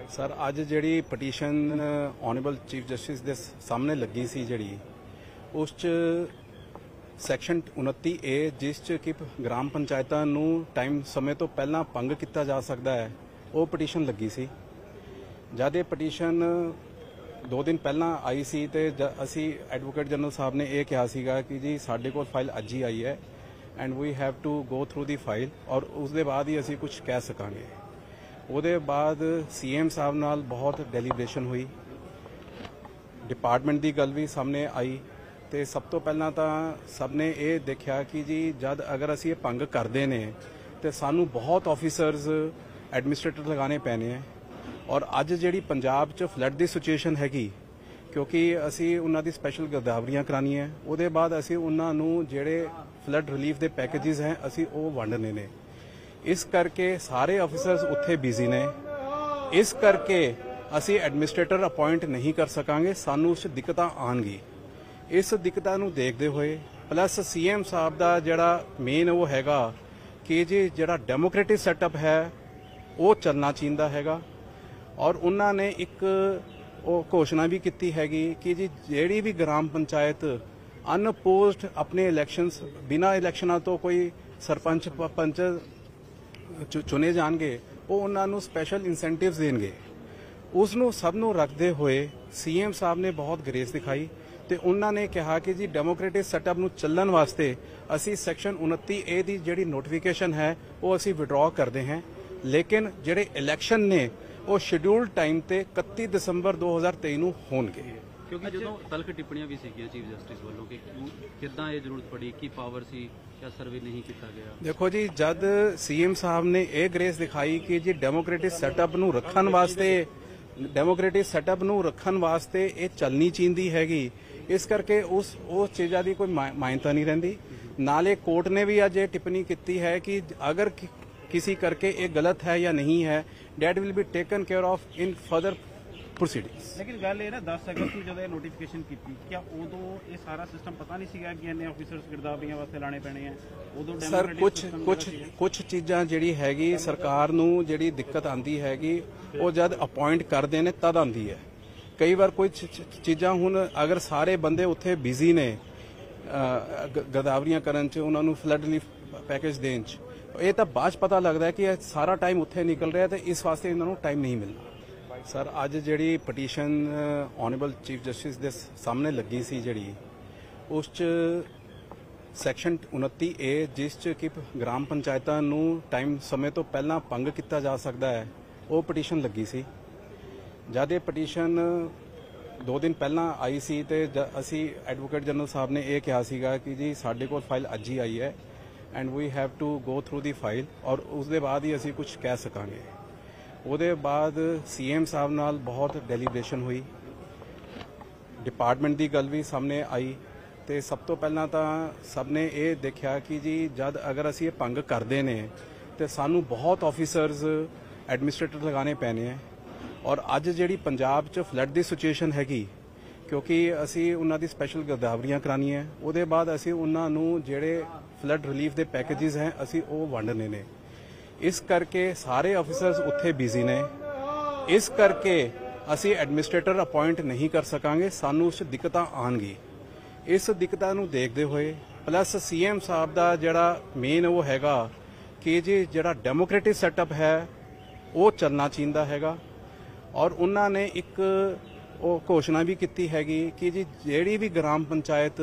Sir अज जी petition honourable chief justice के सामने लगी सी जी उस सैक्शन 29A जिस कि ग्राम पंचायतों नूं टाइम समय तो पहला भंग किया जा सकता है वो पटीशन लगी सी। जद ये पटीशन 2 दिन पहला आई सी ते असी एडवोकेट जनरल साहब ने यह कहा सीगा कि जी साडे कोल फाइल अज ही आई है and we have to go through the file और उसके बाद ही असी कुछ कह सकांगे। ਉਹਦੇ बाद CM साहब नाल बहुत डेलीब्रेशन हुई, डिपार्टमेंट की गल भी सामने आई तो सब तो पहला तो सब ने ये देखा कि जी जब अगर असी ये भंग करते हैं तो सानू बहुत ऑफिसर्स एडमिनिस्ट्रेटर लगाने पैने हैं। और अज जी पंजाब च फ्लड की सिचुएशन हैगी क्योंकि असी उन्होंने स्पैशल गिरदावरियां करानी है, उसके बाद असी उन्होंने जेड़े फ्लड रिलीफ के पैकेजिज हैं असी वो वंडने ने। इस करके सारे ऑफिसर्स उत्थे बिजी ने, इस करके असी एडमिनिस्ट्रेटर अपॉइंट नहीं कर सकांगे, सानू उस दिक्कतां आउणगी। इस दिक्कतां नूं देखते हुए प्लस CM साहब का जिहड़ा मेन वो हैगा कि जी जिहड़ा डेमोक्रेटिक सैटअप है वो चलना चाहिए हैगा। और उन्होंने एक वो घोषणा भी की हैगी कि जी जिहड़ी भी ग्राम पंचायत अनअपोज्ड अपने इलैक्शनस बिना इलैक्शनां तो कोई सरपंच पंच चुने जाएंगे वो उन्होंने स्पैशल इंसेंटिव्स देंगे। उसनों सब नूं रखते हुए CM साहब ने बहुत ग्रेस दिखाई तो उन्होंने कहा कि जी डेमोक्रेटिक सैटअप नूं चलण वास्ते असी सैक्शन 29A की जिहड़ी नोटिफिकेशन है वो असी विड्रॉ करते हैं, लेकिन जिहड़े इलैक्शन ने वो शेड्यूल्ड टाइम ते 31 दिसंबर 2023 नूं होणगे। क्योंकि जो तलख टिप्पणियां भी सीगियां चीफ जस्टिस वालों कि किद्दां ये जरूरत पड़ी की पावर सी क्या सर्वे नहीं किया गया। देखो जी जद CM साहब ने यह ग्रेस दिखाई कि जी डेमोक्रेटिक सैटअप नूं रखण वास्ते ये चलनी चाहिए हैगी, इस करके उस चीज़ों की कोई मायनता नहीं रहिंदी। नाले कोर्ट ने भी अज ये टिप्पणी की है कि अगर किसी करके ये गलत है या नहीं है that will be taken care of in further proceedings. लेकिन गल ये ना 10 अगस्त में जो नोटिफिकेशन की क्या उदों ये सारा सिस्टम पता नहीं सीगा कि इन्ने ऑफिसर्स गिरदावरियां वास्ते लाने पैने हैं उदों सर कुछ चीज़ां जिहड़ी हैगी सरकार नूं जिहड़ी दिक्कत आंदी हैगी वो जद अपॉइंट करदे ने तद आंदी है। कई बार कोई चीज़ां हुण अगर सारे बंदे उत्थे बिजी ने गिरदावरियां करन च उन्हां नूं फ्लड रिलीफ पैकेज देण च ये तो बाद पता लगता है कि सारा टाइम उत्थे निकल रहा है तो इस वास्ते इन्हां नूं टाइम नहीं मिलना। सर अज जी पटीशन ऑनरेबल चीफ जस्टिस के सामने लगी सी जी उस सैक्शन 29A जिस कि ग्राम पंचायतों नूं टाइम समय तो पहला भंग किया जा सकता है वो पटीशन लगी सी। जद ये पटीशन 2 दिन पहला आई सी ते असी एडवोकेट जनरल साहब ने यह कहा सीगा कि जी साडे कोल फाइल अज ही आई है and we have to go through the file और उसके बाद ही असी कुछ कह सकांगे। ਉਹਦੇ बाद CM साहब नाल बहुत डेलीब्रेशन हुई, डिपार्टमेंट की गल भी सामने आई तो सब तो पहला तो सब ने ये देखा कि जी जब अगर असी ये भंग करते हैं तो सानू बहुत ऑफिसर्स एडमिनिस्ट्रेटर लगाने पैने हैं। और अज जी पंजाब च फ्लड की सिचुएशन हैगी क्योंकि असी उन्होंने स्पैशल गिरदावरियां करानी है, उसके बाद असी उन्होंने जेड़े फ्लड रिलीफ के पैकेजिज हैं असी वो वंडने ने। इस करके सारे ऑफिसर्स उत्थे बिजी ने, इस करके असी एडमिनिस्ट्रेटर अपॉइंट नहीं कर सकांगे, सानू उस दिक्कतां आउणगी। इस दिक्कतां नूं देखते हुए प्लस CM साहब का जिहड़ा मेन वो हैगा कि जी जिहड़ा डेमोक्रेटिक सैटअप है वो चलना चाहिए हैगा। और उन्होंने एक वो घोषणा भी की हैगी कि जी जिहड़ी भी ग्राम पंचायत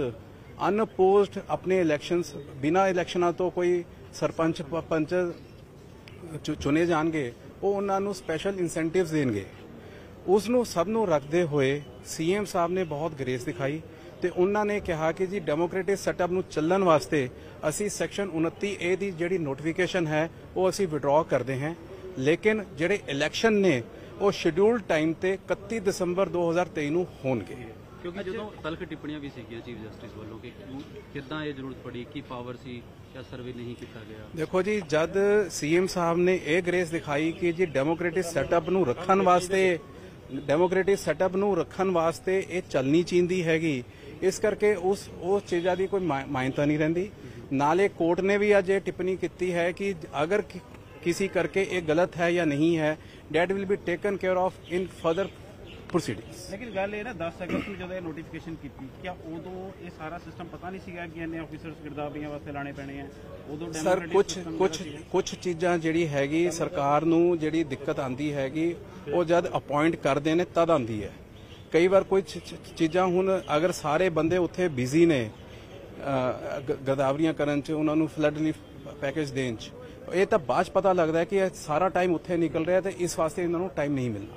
अनअपोज्ड अपने इलैक्शनस बिना इलैक्शनां तो कोई सरपंच पंच चुने जाएंगे वो उन्होंने स्पैशल इंसेंटिव्स देंगे। उसनों सब नूं रखते हुए CM साहब ने बहुत ग्रेस दिखाई तो उन्होंने कहा कि जी डेमोक्रेटिक सैटअप नूं चलण वास्ते असी सैक्शन 29A की जिहड़ी नोटिफिकेशन है वो असी विड्रॉ करते हैं, लेकिन जिहड़े इलैक्शन ने वो शेड्यूल्ड टाइम ते 31 दिसंबर 2023 नूं होणगे। क्योंकि जो तलख टिप्पणियां भी सीगियां चीफ जस्टिस वालों कि किद्दां ये जरूरत पड़ी की पावर सी क्या सर्वे नहीं किया गया। देखो जी जद CM साहब ने यह ग्रेस दिखाई कि जी डेमोक्रेटिक सैटअप नूं रखण वास्ते ये चलनी चाहिए हैगी, इस करके उस चीज़ों की कोई मायनता नहीं रहिंदी। नाले कोर्ट ने भी अज ये टिप्पणी की है कि अगर किसी करके ये गलत है या नहीं है that will be taken care of in further proceedings. ਲੇਕਿਨ ਗੱਲ ਇਹ ਨਾ 10 ਅਗਸਤ ਨੂੰ ਜਦੋਂ ਇਹ ਨੋਟੀਫਿਕੇਸ਼ਨ ਕੀਤੀ ਕਿਆ ਉਦੋਂ ਇਹ ਸਾਰਾ ਸਿਸਟਮ ਪਤਾ ਨਹੀਂ ਸੀਗਾ ਕਿ ਇੰਨੇ ਆਫੀਸਰਸ ਗਿਰਦਾਵਰੀਆਂ ਵਾਸਤੇ ਲਾਣੇ ਪੈਣੇ ਆ ਉਦੋਂ ਸਰ ਕੁਝ ਚੀਜ਼ਾਂ ਜਿਹੜੀ ਹੈਗੀ ਸਰਕਾਰ ਨੂੰ ਜਿਹੜੀ ਦਿੱਕਤ ਆਂਦੀ ਹੈਗੀ ਉਹ ਜਦ ਅਪਾਇੰਟ ਕਰਦੇ ਨੇ ਤਦ ਆਂਦੀ ਹੈ। ਕਈ ਵਾਰ ਕੋਈ ਚੀਜ਼ਾਂ ਹੁਣ ਅਗਰ ਸਾਰੇ ਬੰਦੇ ਉੱਥੇ ਬਿਜ਼ੀ ਨੇ ਗਿਰਦਾਵਰੀਆਂ ਕਰਨ 'ਚ ਉਹਨਾਂ ਨੂੰ ਫਲੱਡ ਰਿਲੀਫ ਪੈਕੇਜ ਦੇਣ 'ਚ ਇਹ ਤਾਂ ਬਾਅਦ 'ਚ ਪਤਾ ਲੱਗਦਾ ਹੈ ਕਿ ਇਹ ਸਾਰਾ ਟਾਈਮ ਉੱਥੇ ਨਿਕਲ ਰਿਹਾ ਤੇ ਇਸ ਵਾਸਤੇ ਇਹਨਾਂ ਨੂੰ ਟਾਈਮ ਨਹੀਂ ਮਿਲਦਾ।